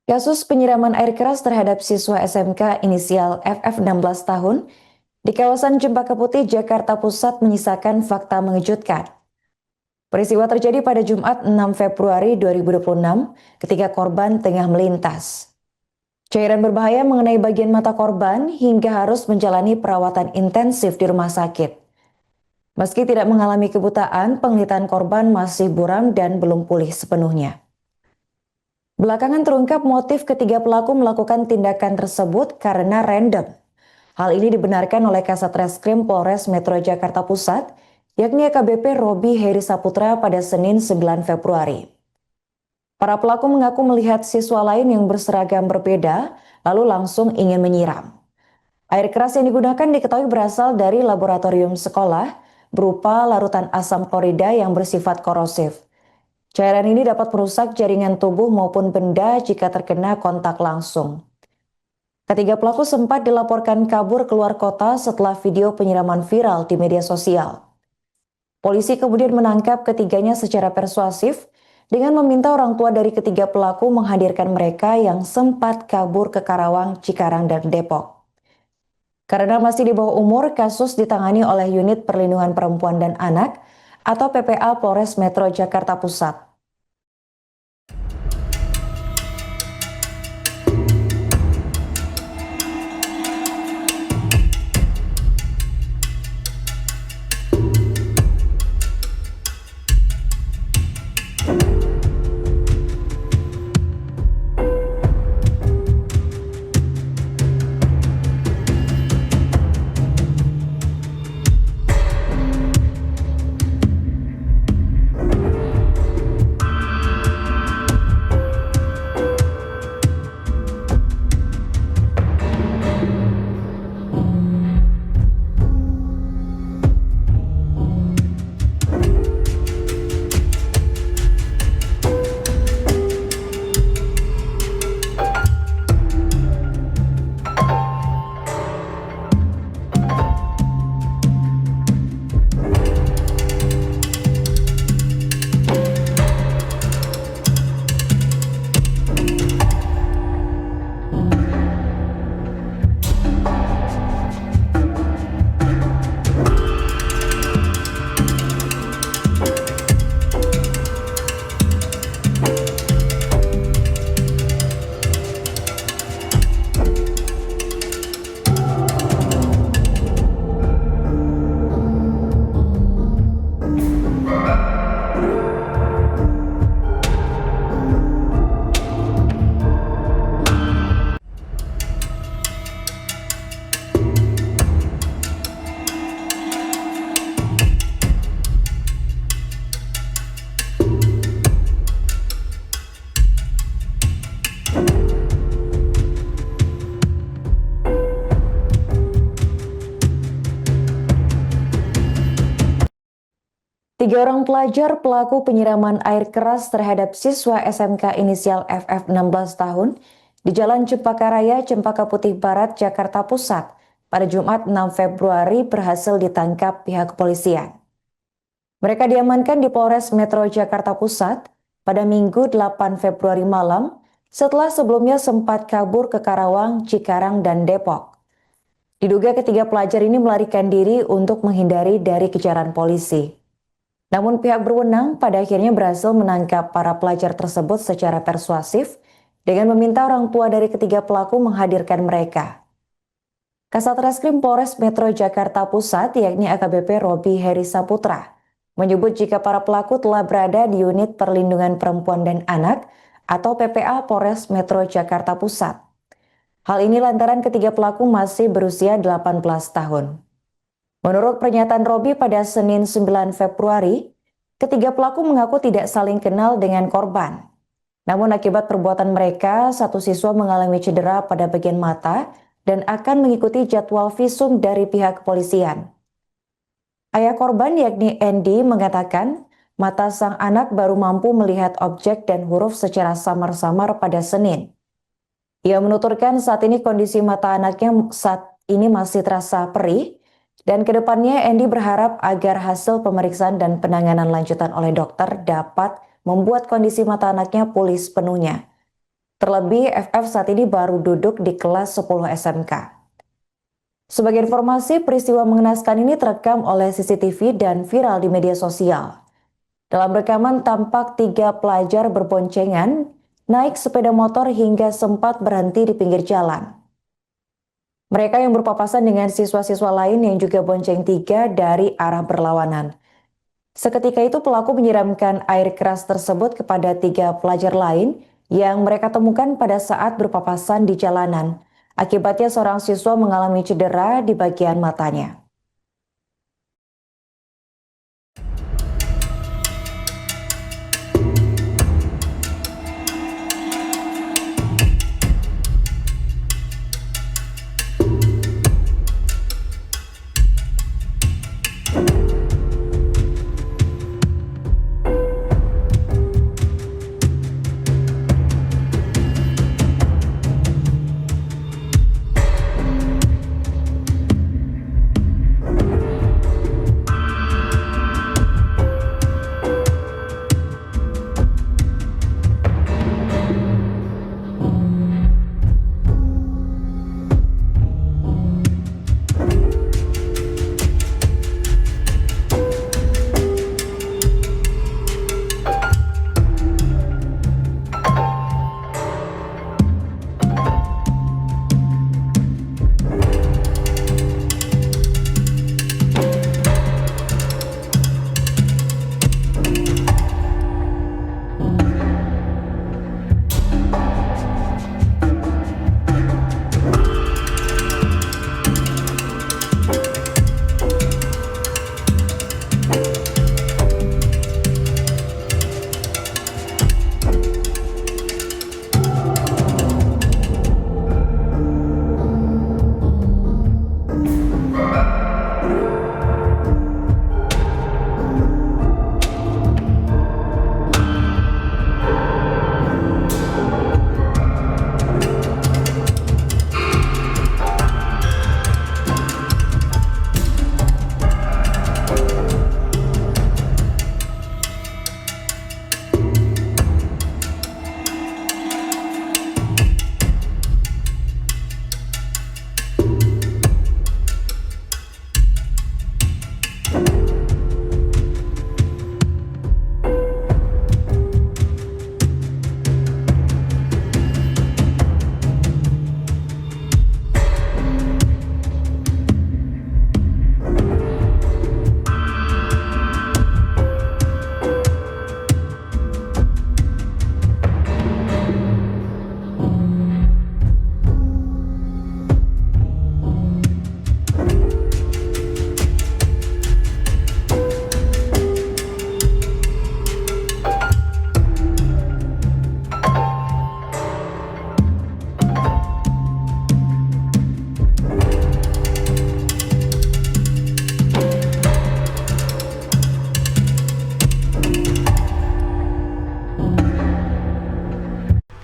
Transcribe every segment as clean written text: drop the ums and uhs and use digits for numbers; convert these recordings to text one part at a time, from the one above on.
Kasus penyiraman air keras terhadap siswa SMK inisial FF 16 tahun di kawasan Cempaka Putih, Jakarta Pusat menyisakan fakta mengejutkan. Peristiwa terjadi pada Jumat 6 Februari 2026 ketika korban tengah melintas. Cairan berbahaya mengenai bagian mata korban hingga harus menjalani perawatan intensif di rumah sakit. Meski tidak mengalami kebutaan, penglihatan korban masih buram dan belum pulih sepenuhnya. Belakangan terungkap motif ketiga pelaku melakukan tindakan tersebut karena random. Hal ini dibenarkan oleh Kasat Reskrim Polres Metro Jakarta Pusat, yakni AKBP Robi Heri Saputra pada Senin 9 Februari. Para pelaku mengaku melihat siswa lain yang berseragam berbeda, lalu langsung ingin menyiram. Air keras yang digunakan diketahui berasal dari laboratorium sekolah, berupa larutan asam klorida yang bersifat korosif. Cairan ini dapat merusak jaringan tubuh maupun benda jika terkena kontak langsung. Ketiga pelaku sempat dilaporkan kabur keluar kota setelah video penyiraman viral di media sosial. Polisi kemudian menangkap ketiganya secara persuasif dengan meminta orang tua dari ketiga pelaku menghadirkan mereka yang sempat kabur ke Karawang, Cikarang, dan Depok. Karena masih di bawah umur, kasus ditangani oleh Unit Perlindungan Perempuan dan Anak atau PPA Polres Metro Jakarta Pusat. Tiga orang pelajar pelaku penyiraman air keras terhadap siswa SMK inisial FF 16 tahun di Jalan Cempaka Raya, Cempaka Putih Barat, Jakarta Pusat pada Jumat 6 Februari berhasil ditangkap pihak kepolisian. Mereka diamankan di Polres Metro Jakarta Pusat pada Minggu 8 Februari malam setelah sebelumnya sempat kabur ke Karawang, Cikarang, dan Depok. Diduga ketiga pelajar ini melarikan diri untuk menghindari dari kejaran polisi. Namun pihak berwenang pada akhirnya berhasil menangkap para pelajar tersebut secara persuasif dengan meminta orang tua dari ketiga pelaku menghadirkan mereka. Kasat Reskrim Polres Metro Jakarta Pusat yakni AKBP Robi Heri Saputra menyebut jika para pelaku telah berada di Unit Perlindungan Perempuan dan Anak atau PPA Polres Metro Jakarta Pusat. Hal ini lantaran ketiga pelaku masih berusia 18 tahun. Menurut pernyataan Robi pada Senin 9 Februari, ketiga pelaku mengaku tidak saling kenal dengan korban. Namun akibat perbuatan mereka, satu siswa mengalami cedera pada bagian mata dan akan mengikuti jadwal visum dari pihak kepolisian. Ayah korban yakni Andy mengatakan mata sang anak baru mampu melihat objek dan huruf secara samar-samar pada Senin. Ia menuturkan saat ini kondisi mata anaknya saat ini masih terasa perih, dan kedepannya Andy berharap agar hasil pemeriksaan dan penanganan lanjutan oleh dokter dapat membuat kondisi mata anaknya pulih sepenuhnya. Terlebih FF saat ini baru duduk di kelas 10 SMK. Sebagai informasi, peristiwa mengenaskan ini terekam oleh CCTV dan viral di media sosial. Dalam rekaman tampak 3 pelajar berboncengan naik sepeda motor hingga sempat berhenti di pinggir jalan. Mereka yang berpapasan dengan siswa-siswa lain yang juga bonceng 3 dari arah berlawanan. Seketika itu pelaku menyiramkan air keras tersebut kepada 3 pelajar lain yang mereka temukan pada saat berpapasan di jalanan. Akibatnya seorang siswa mengalami cedera di bagian matanya.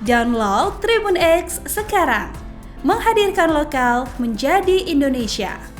Download Tribun X sekarang, menghadirkan lokal menjadi Indonesia.